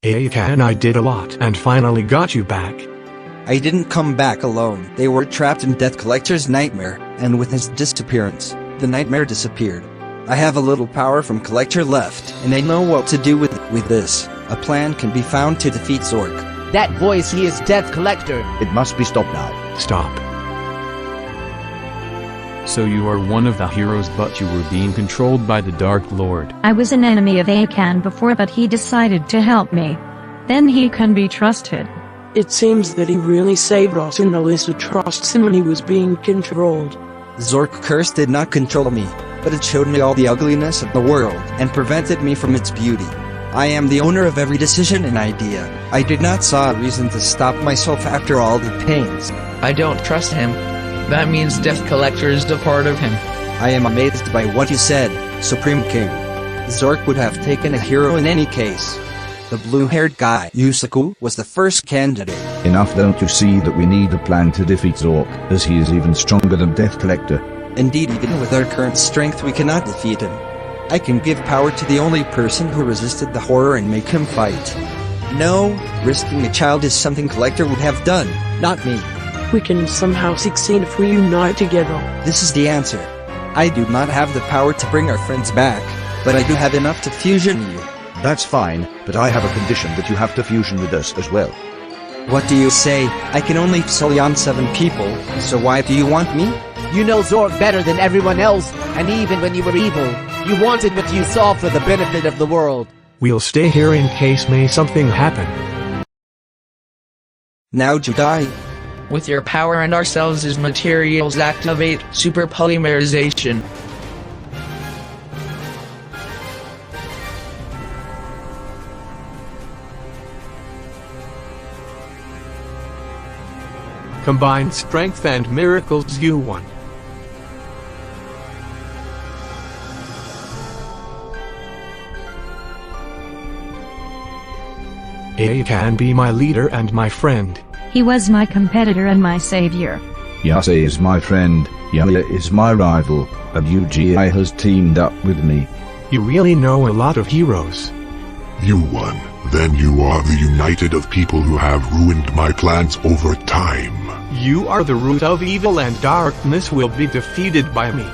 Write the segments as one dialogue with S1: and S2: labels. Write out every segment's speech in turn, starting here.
S1: Akan, I did a lot and finally got you back.
S2: I didn't come back alone. They were trapped in Death Collector's nightmare, and with his disappearance, the nightmare disappeared. I have a little power from Collector left, and I know what to do with this. A plan can be found to defeat Zork.
S3: That voice, he is Death Collector.
S4: It must be stopped now.
S1: Stop.
S5: So you are one of the heroes, but you were being controlled by the Dark Lord.
S6: I was an enemy of Akan before, but he decided to help me. Then he can be trusted.
S7: It seems that he really saved us, and Alyssa trusts him when he was being controlled.
S2: Zork curse did not control me, but it showed me all the ugliness of the world and prevented me from its beauty. I am the owner of every decision and idea. I did not saw a reason to stop myself after all the pains.
S8: I don't trust him. That means Death Collector is the part of him.
S2: I am amazed by what you said, Supreme King. Zork would have taken a hero in any case. The blue-haired guy, Yusaku, was the first candidate.
S4: Enough, don't you see that we need a plan to defeat Zork, as he is even stronger than Death Collector?
S2: Indeed, even with our current strength we cannot defeat him. I can give power to the only person who resisted the horror and make him fight. No, risking a child is something Collector would have done, not me.
S7: We can somehow succeed if we unite together.
S2: This is the answer. I do not have the power to bring our friends back, but I do have enough to fusion you.
S4: That's fine, but I have a condition that you have to fusion with us as well.
S2: What do you say? I can only Sullion 7 people, so why do you want me?
S3: You know Zork better than everyone else, and even when you were evil, you wanted what you saw for the benefit of the world.
S1: We'll stay here in case may something happen.
S2: Now you die.
S8: With your power and ourselves as materials, activate super polymerization.
S1: Combined strength and miracles, you won. Akan, be my leader and my friend.
S6: He was my competitor and my savior.
S4: Yase is my friend, Yaya is my rival, and UGI has teamed up with me.
S1: You really know a lot of heroes.
S9: You won. Then you are the united of people who have ruined my plans over time.
S1: You are the root of evil, and darkness will be defeated by me.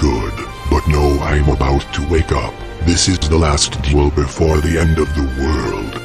S9: Good. But no, I'm about to wake up. This is the last duel before the end of the world.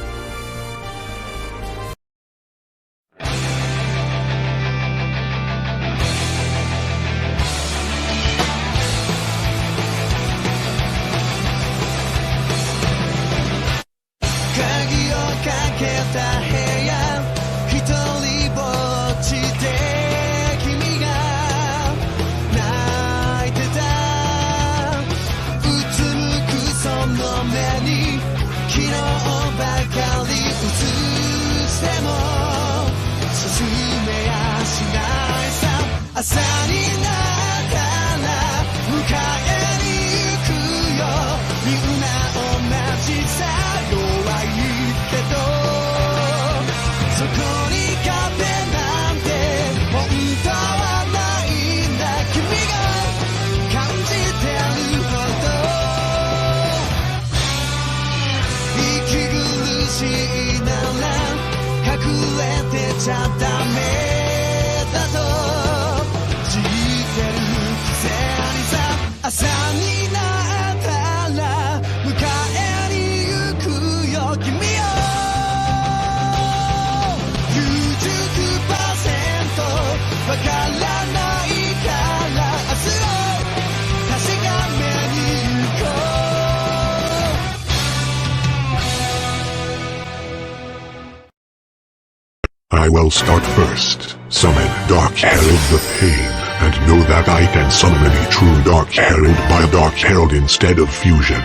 S9: I will start first. Summon Dark Herald the Pain, and know that I can summon any true Dark Herald by a Dark Herald instead of fusion.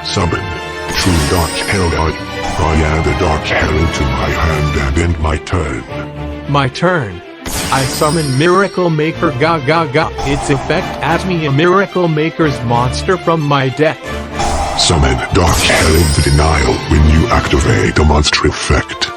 S9: Summon True Dark Herald. I add the Dark Herald to my hand and end my turn.
S1: My turn. I summon Miracle Maker Ga. Its effect adds me a Miracle Maker's monster from my deck.
S9: Summon Dark Herald the Denial. When you activate a monster effect,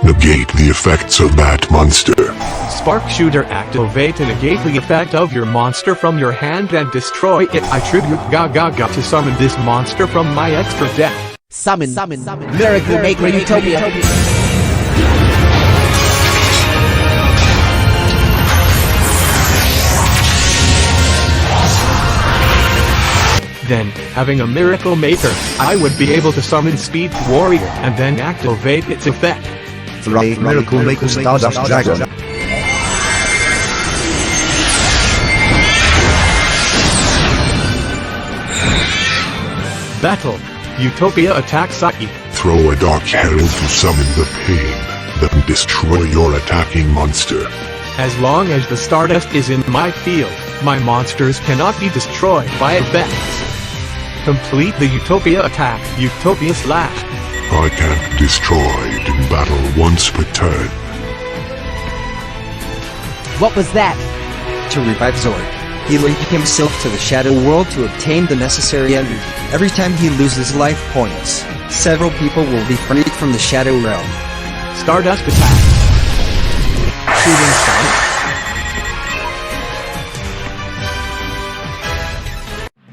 S9: negate the effects of that monster.
S1: Spark Shooter, activate and negate the effect of your monster from your hand and destroy it. I tribute Ga to summon this monster from my extra deck.
S3: Summon, Miracle Maker Utopia.
S1: Then, having a Miracle Maker, I would be able to summon Speed Warrior and then activate its effect.
S4: Three Miracle Maker Stardust Dragon.
S1: Battle. Utopia attacks Psyche.
S9: Throw a Dark Herald to summon the pain, then destroy your attacking monster.
S1: As long as the Stardust is in my field, my monsters cannot be destroyed by effects. Complete the Utopia attack, Utopia Slash.
S9: I can't destroy in battle once per turn.
S3: What was that?
S2: To revive Zord, he linked himself to the Shadow World to obtain the necessary energy. Every time he loses life points, several people will be freed from the Shadow Realm.
S1: Stardust attack. Shooting Star.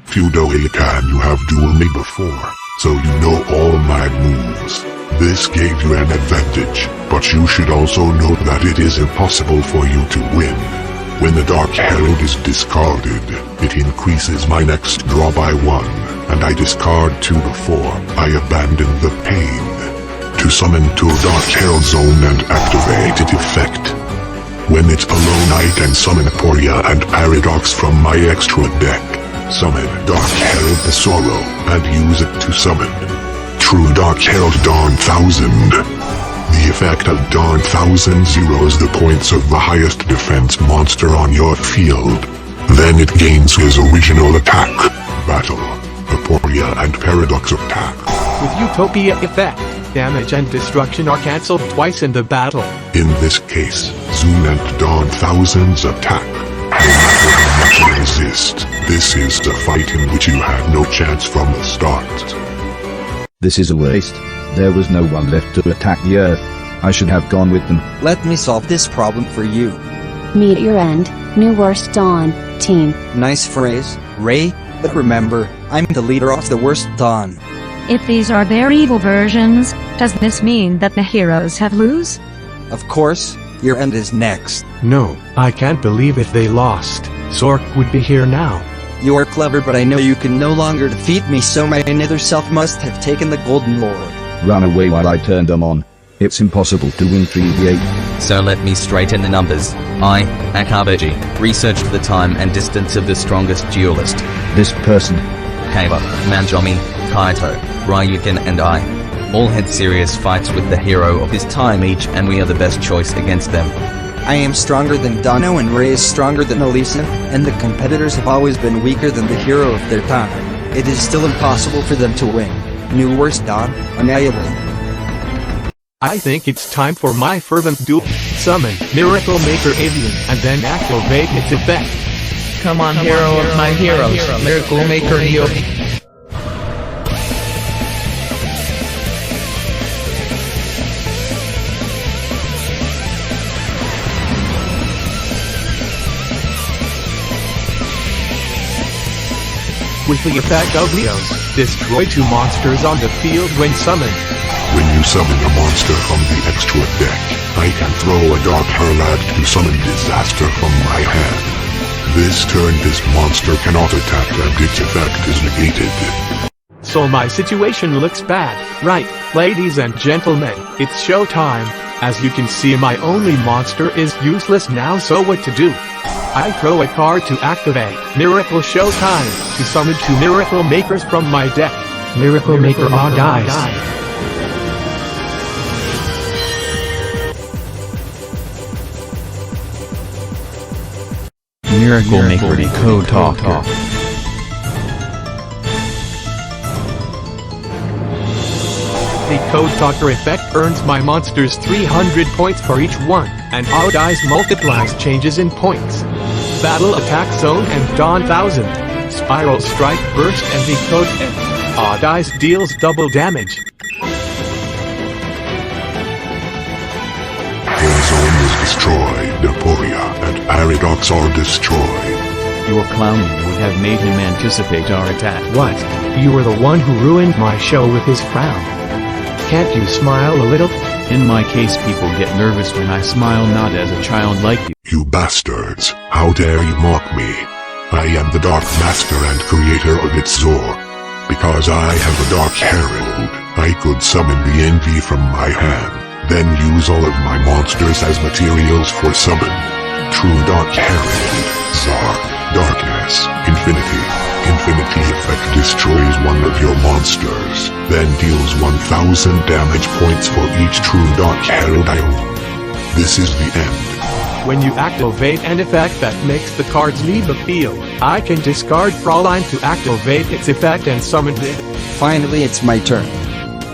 S9: Feudo Illican, you have dueled me before, so you know all my moves. This gave you an advantage, but you should also know that it is impossible for you to win. When the Dark Herald is discarded, it increases my next draw by 1, and I discard 2 before I abandon the pain. To summon to a Dark Herald zone and activate its effect. When it's alone I can summon Aporia and Paradox from my extra deck. Summon Dark Herald the Sorrow and use it to summon True Dark Herald Dawn 1000. The effect of Dawn 1000 zeros the points of the highest defense monster on your field. Then it gains his original attack. Battle. Aporia and Paradox attack.
S1: With Utopia effect, damage and destruction are cancelled twice in the battle.
S9: In this case, Zoom and Dawn 1000's attack. No matter how much you resist, this is a fight in which you had no chance from the start.
S4: This is a waste. There was no one left to attack the Earth. I should have gone with them.
S2: Let me solve this problem for you.
S10: Meet your end, New Worst Dawn, team.
S2: Nice phrase, Ray, but remember, I'm the leader of the Worst Dawn.
S6: If these are their evil versions, does this mean that the heroes have lose?
S2: Of course, your end is next.
S1: No, I can't believe if they lost. Zork would be here now.
S2: You are clever, but I know you can no longer defeat me, so my nether self must have taken the Golden Lord.
S4: Run away while I turn them on. It's impossible to win 3v8.
S11: So let me straighten the numbers. I, Akabeji, researched the time and distance of the strongest duelist.
S4: This person.
S11: Kaiba, Manjomi, Kaito, Ryukin and I all had serious fights with the hero of his time each, and we are the best choice against them.
S2: I am stronger than Dono and Ray is stronger than Elisa, and the competitors have always been weaker than the hero of their time. It is still impossible for them to win. New Worst Dawn, annihilate.
S1: I think it's time for my fervent duel. Summon Miracle Maker Avian and then activate its effect.
S8: Come on, hero of my heroes, Miracle Maker Neo.
S1: With the effect of Leos, destroy 2 monsters on the field when summoned.
S9: When you summon a monster from the extra deck, I can throw a Dark Herald to summon Disaster from my hand. This turn this monster cannot attack and its effect is negated.
S1: So my situation looks bad, right, ladies and gentlemen, it's showtime. As you can see, my only monster is useless now, so what to do? I throw a card to activate Miracle Showtime to summon 2 Miracle Makers from my deck. Miracle Maker all dies.
S5: Miracle Maker Decode Talker.
S1: The Code Talker effect earns my monsters 300 points for each one, and all dice multiplies changes in points. Battle Attack Zone and Dawn 1000. Spiral Strike Burst and the Code F. All dice deals double damage.
S9: Your zone is destroyed, Aporia and Paradox are destroyed.
S5: Your clowning would have made him anticipate our attack.
S1: What? You were the one who ruined my show with his frown. Can't you smile a little?
S5: In my case, people get nervous when I smile, not as a child like you.
S9: You bastards, how dare you mock me? I am the Dark Master and creator of its Zor. Because I have a Dark Herald, I could summon the envy from my hand, then use all of my monsters as materials for summon. True Dark Herald, Zor, Darkness, Infinity. Infinity effect destroys one of your monsters, then deals 1000 damage points for each true Dark Herald item. This is the end.
S1: When you activate an effect that makes the cards leave the field, I can discard Fraulein to activate its effect and summon it.
S2: Finally, it's my turn.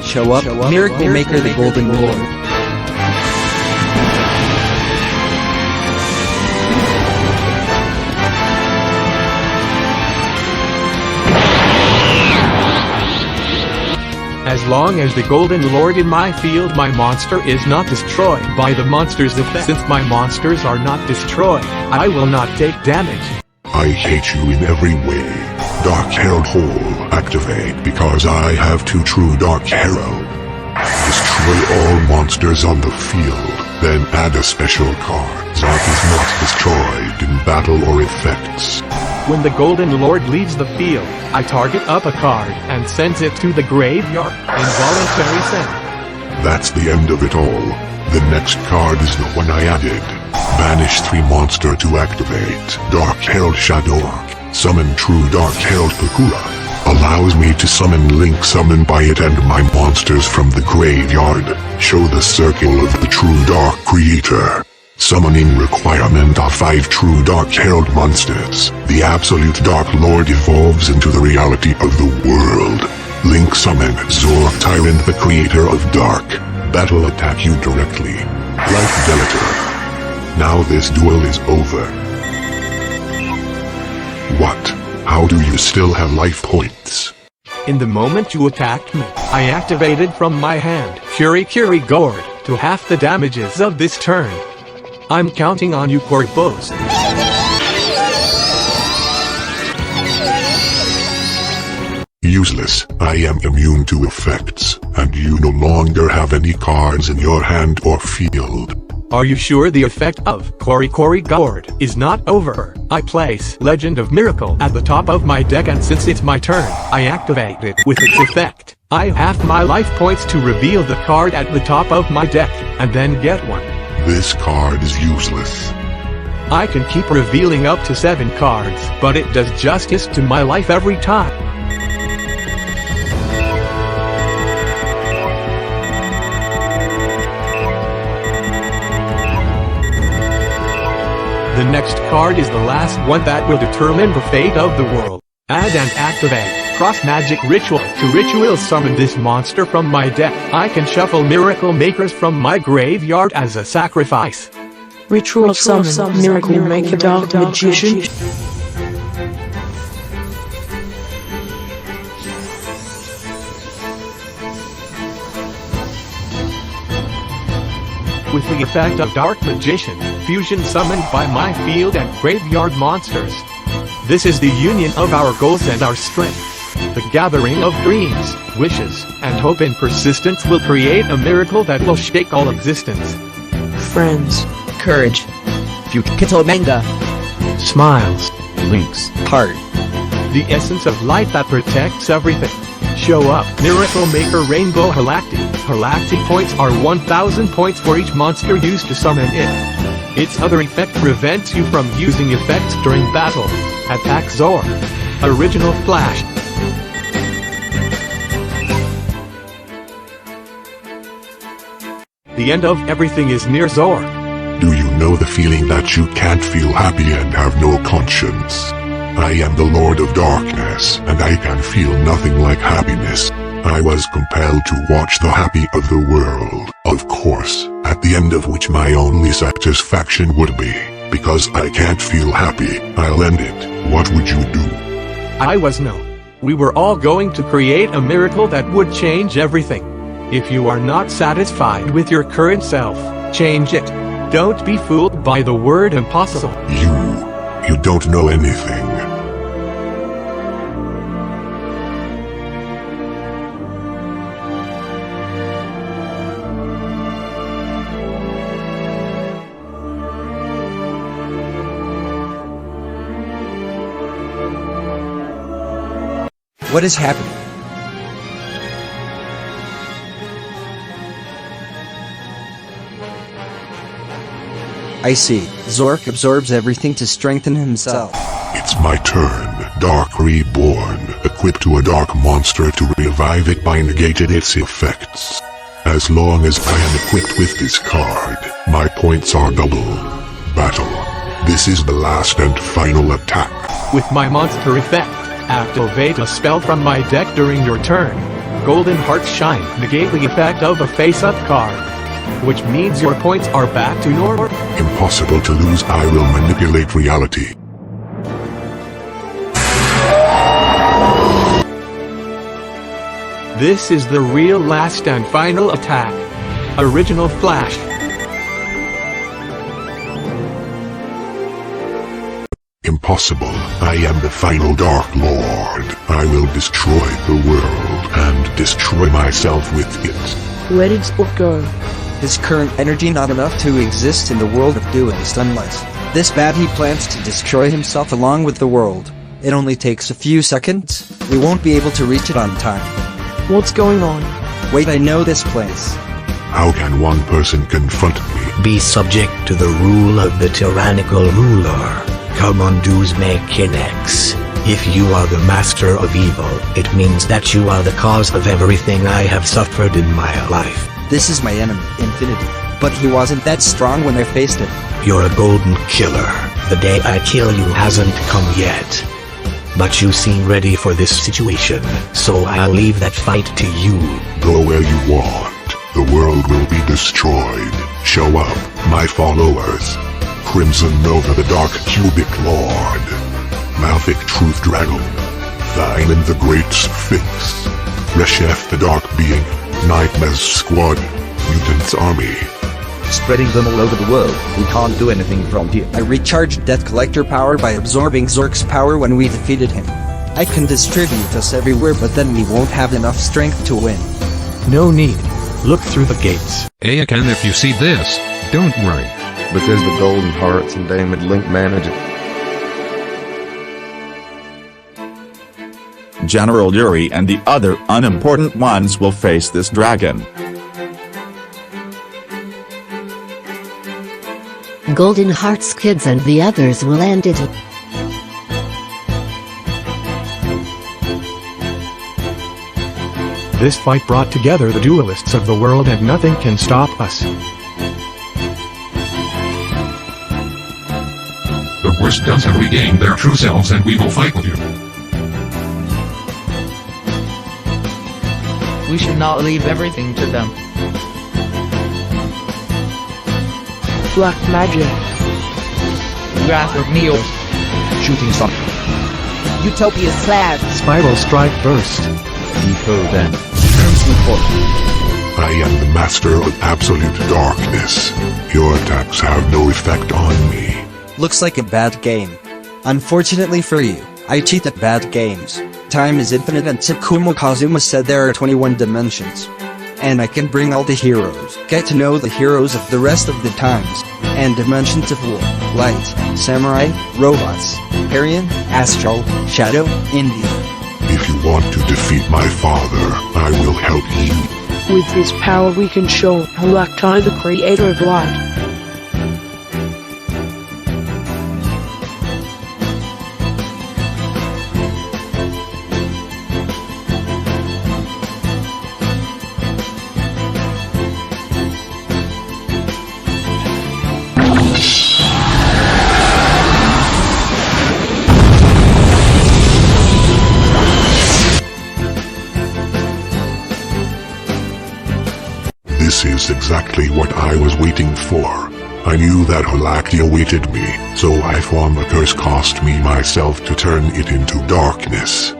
S2: Show up, Miracle Maker the Golden Lord.
S1: As long as the Golden Lord in my field, my monster is not destroyed by the monster's effect. Since my monsters are not destroyed, I will not take damage.
S9: I hate you in every way. Dark Herald Hole, activate because I have 2 true Dark Herald. Destroy all monsters on the field, then add a special card. Zark is not destroyed in battle or effects.
S1: When the Golden Lord leaves the field, I target up a card and sends it to the graveyard. Involuntary send.
S9: That's the end of it all. The next card is the one I added. Banish 3 monster to activate. Dark Herald Shadowark. Summon true Dark Herald Pakura. Allows me to summon Link summoned by it and my monsters from the graveyard. Show the circle of the true Dark Creator. Summoning requirement of 5 true Dark Herald monsters. The Absolute Dark Lord evolves into the reality of the world. Link summon Zor Tyrant, the creator of Dark. Battle attack you directly. Life Deleter. Now this duel is over. What? How do you still have life points?
S1: In the moment you attacked me, I activated from my hand Curie Gourd to half the damages of this turn. I'm counting on you, Corpos.
S9: Useless. I am immune to effects, and you no longer have any cards in your hand or field.
S1: Are you sure the effect of Curie Gourd is not over? I place Legend of Miracle at the top of my deck, and since it's my turn, I activate it with its effect. I have my life points to reveal the card at the top of my deck, and then get one.
S9: This card is useless.
S1: I can keep revealing up to 7 cards, but it does justice to my life every time. The next card is the last one that will determine the fate of the world. Add and activate Cross Magic Ritual to ritual summon this monster from my deck. I can shuffle Miracle Makers from my graveyard as a sacrifice.
S7: Ritual summon Miracle Maker Dark Magician.
S1: With the effect of Dark Magician, fusion summoned by my field and graveyard monsters. This is the union of our goals and our strength. The gathering of dreams, wishes, and hope and persistence will create a miracle that will shake all existence.
S7: Friends.
S8: Courage.
S3: Fukito Manga.
S1: Smiles.
S5: Links.
S2: Heart.
S1: The essence of light that protects everything. Show up, Miracle Maker Rainbow Halacti. Halacti points are 1000 points for each monster used to summon it. Its other effect prevents you from using effects during battle. Attack Zor. Original Flash. The end of everything is near Zor.
S9: Do you know the feeling that you can't feel happy and have no conscience? I am the Lord of Darkness, and I can feel nothing like happiness. I was compelled to watch the happy of the world, of course, at the end of which my only satisfaction would be, because I can't feel happy, I'll end it. What would you do?
S1: I was no. We were all going to create a miracle that would change everything. If you are not satisfied with your current self, change it. Don't be fooled by the word impossible.
S9: You. You don't know anything.
S2: What is happening? I see. Zork absorbs everything to strengthen himself.
S9: It's my turn. Dark Reborn. Equip to a dark monster to revive it by negated its effects. As long as I am equipped with this card, my points are double. Battle. This is the last and final attack.
S1: With my monster effect, activate a spell from my deck during your turn. Golden Heart Shine. Negate the effect of a face-up card, which means your points are back to normal.
S9: Impossible to lose. I will manipulate reality.
S1: This is the real last and final attack. Original Flash.
S9: Impossible. I am the final Dark Lord. I will destroy the world and destroy myself with it.
S7: Where did Zork go?
S2: His current energy not enough to exist in the world of Duelist unless this bad he plans to destroy himself along with the world. It only takes a few seconds. We won't be able to reach it on time.
S7: What's going on?
S2: Wait, I know this place.
S9: How can one person confront me?
S12: Be subject to the rule of the tyrannical ruler. Commandos mechanics. If you are the master of evil, it means that you are the cause of everything I have suffered in my life.
S2: This is my enemy, Infinity. But he wasn't that strong when I faced him.
S12: You're a golden killer. The day I kill you hasn't come yet. But you seem ready for this situation, so I'll leave that fight to you.
S9: Go where you want. The world will be destroyed. Show up, my followers. Crimson Nova, the Dark Cubic Lord. Malfic Truth Dragon. Thine the Great Sphinx. Reshef the Dark Being. Nightmare's Squad. Mutants Army.
S13: Spreading them all over the world. We can't do anything from here.
S2: I recharged Death Collector power by absorbing Zork's power when we defeated him. I can distribute us everywhere, but then we won't have enough strength to win.
S1: No need. Look through the gates.
S14: Ayakan, if you see this, don't worry.
S15: Because the Golden Hearts and David Link manage it.
S16: General Yuri and the other unimportant ones will face this dragon.
S10: Golden Hearts kids and the others will end it.
S1: This fight brought together the duelists of the world and nothing can stop us.
S14: The worst guns have regained their true selves and we will fight with you.
S8: We should not leave everything to them.
S7: Black magic.
S8: Wrath of Neo.
S13: Shooting sun.
S3: Utopia slash.
S1: Spiral Strike Burst.
S13: Decode then.
S9: I am the master of absolute darkness. Your attacks have no effect on me.
S2: Looks like a bad game. Unfortunately for you, I cheat at bad games. Time is infinite and Tsukumo Kazuma said there are 21 dimensions. And I can bring all the heroes, get to know the heroes of the rest of the times, and dimensions of war, light, samurai, robots, Aryan, astral, shadow, India.
S9: If you want to defeat my father, I will help you.
S7: With his power we can show Halaktai the creator of light.
S9: This is exactly what I was waiting for. I knew that Halakti awaited me, so I formed a curse cost me myself to turn it into darkness.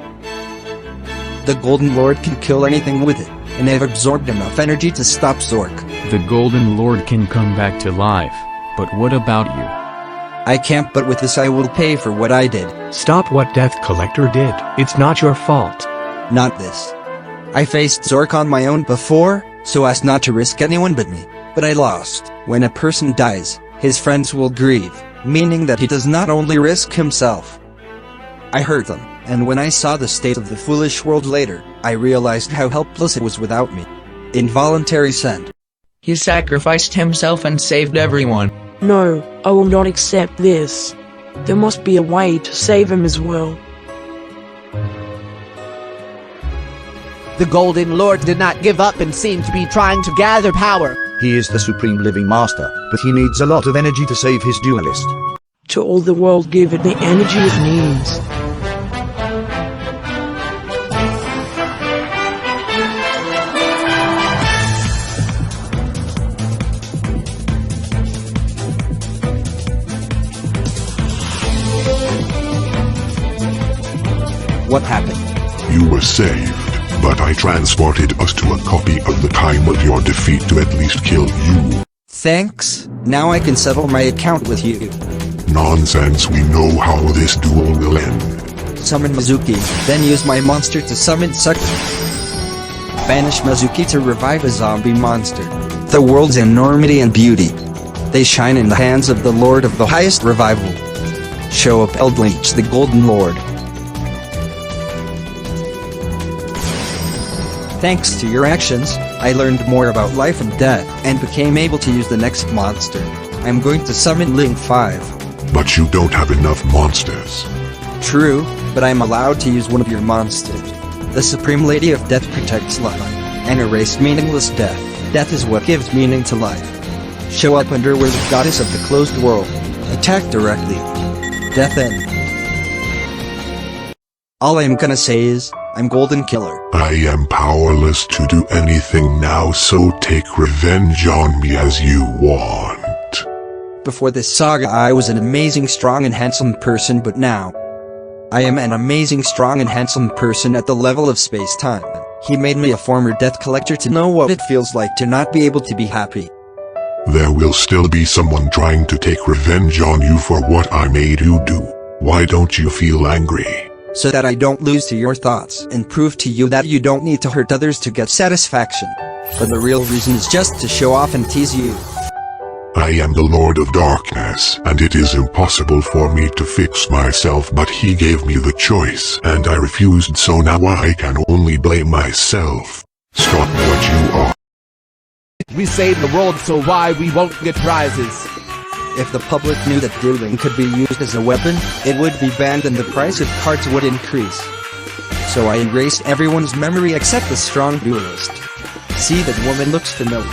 S2: The Golden Lord can kill anything with it, and I've absorbed enough energy to stop Zork.
S5: The Golden Lord can come back to life, but what about you?
S2: I can't, but with this I will pay for what I did.
S1: Stop what Death Collector did. It's not your fault.
S2: Not this. I faced Zork on my own before, so as not to risk anyone but me. But I lost. When a person dies, his friends will grieve, meaning that he does not only risk himself. I hurt them, and when I saw the state of the foolish world later, I realized how helpless it was without me. Involuntary send.
S8: He sacrificed himself and saved everyone.
S7: No, I will not accept this. There must be a way to save him as well.
S3: The Golden Lord did not give up and seemed to be trying to gather power.
S13: He is the supreme living master, but he needs a lot of energy to save his duelist.
S7: To all the world, give it the energy it needs.
S2: What happened?
S9: You were saved, but I transported us to a copy of the time of your defeat to at least kill you.
S2: Thanks. Now I can settle my account with you.
S9: Nonsense, we know how this duel will end.
S2: Summon Mizuki, then use my monster to summon Suki. Banish Mizuki to revive a zombie monster. The world's enormity and beauty. They shine in the hands of the Lord of the highest revival. Show up Eldleech, the Golden Lord. Thanks to your actions, I learned more about life and death, and became able to use the next monster. I'm going to summon Ling 5.
S9: But you don't have enough monsters.
S2: True, but I'm allowed to use one of your monsters. The Supreme Lady of Death protects life, and erase meaningless death. Death is what gives meaning to life. Show up Underwear, the goddess of the closed world. Attack directly. Death end. All I'm gonna say is, I'm Golden Killer.
S9: I am powerless to do anything now, so take revenge on me as you want.
S2: Before this saga I was an amazing, strong and handsome person, but now I am an amazing, strong and handsome person at the level of space-time. He made me a former Death Collector to know what it feels like to not be able to be happy.
S9: There will still be someone trying to take revenge on you for what I made you do. Why don't you feel angry?
S2: So that I don't lose to your thoughts and prove to you that you don't need to hurt others to get satisfaction. But the real reason is just to show off and tease you.
S9: I am the Lord of Darkness, and it is impossible for me to fix myself, but he gave me the choice, and I refused, so now I can only blame myself. Stop what you are.
S3: We saved the world, so why we won't get prizes?
S2: If the public knew that dueling could be used as a weapon, it would be banned and the price of cards would increase. So I erased everyone's memory except the strong duelist. See, that woman looks familiar.